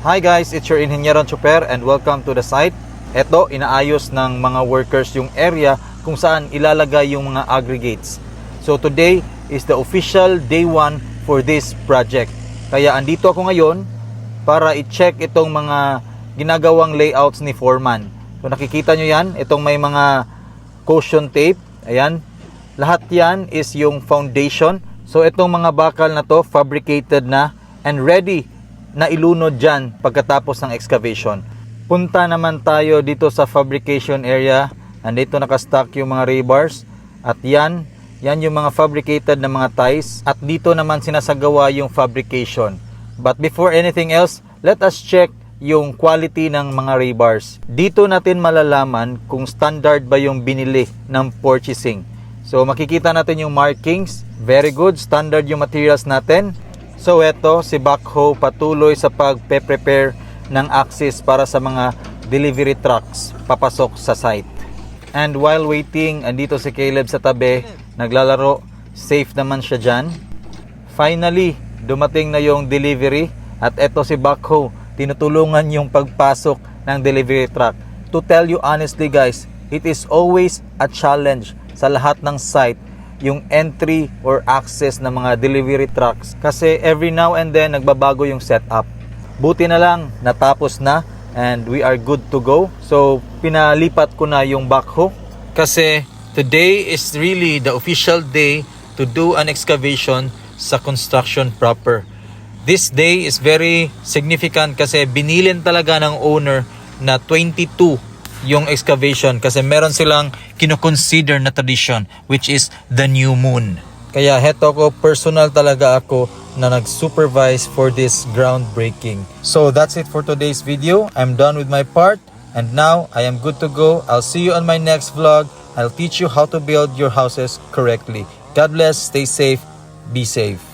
Hi guys, it's your Inhenyeron Chuper and welcome to the site. Ito, inaayos ng mga workers yung area kung saan ilalagay yung mga aggregates. So today is the official day 1 for this project. Kaya andito ako ngayon para i-check itong mga ginagawang layouts ni Foreman. So nakikita nyo yan, itong may mga caution tape. Ayan, lahat yan is yung foundation. So itong mga bakal na to, fabricated na and ready na ilunod dyan pagkatapos ng excavation. Punta naman tayo dito sa fabrication area. Andito nakastock yung mga rebars. At yan yung mga fabricated na mga ties. At dito naman sinasagawa yung fabrication. But before anything else, let us check yung quality ng mga rebars. Dito natin malalaman kung standard ba yung binili ng purchasing. So makikita natin yung markings. Very good, standard yung materials natin. So eto, si Backhoe patuloy sa pagpe-prepare ng axis para sa mga delivery trucks papasok sa site. And while waiting, andito si Caleb sa tabi, naglalaro, safe naman siya dyan. Finally, dumating na yung delivery at eto si Backhoe, tinutulungan yung pagpasok ng delivery truck. To tell you honestly guys, it is always a challenge sa lahat ng site yung entry or access ng mga delivery trucks kasi every now and then nagbabago yung setup. Buti na lang natapos na and we are good to go. So pinalipat ko na yung backhoe kasi today is really the official day to do an excavation sa construction proper. This day is very significant kasi binilin talaga ng owner na 22 yung excavation kasi meron silang kino-consider na tradition which is the new moon. Kaya heto ko, personal talaga ako na nag-supervise for this groundbreaking. So that's it for today's video. I'm done with my part and now I am good to go. I'll see you on my next vlog. I'll teach you how to build your houses correctly. God bless, stay safe, be safe.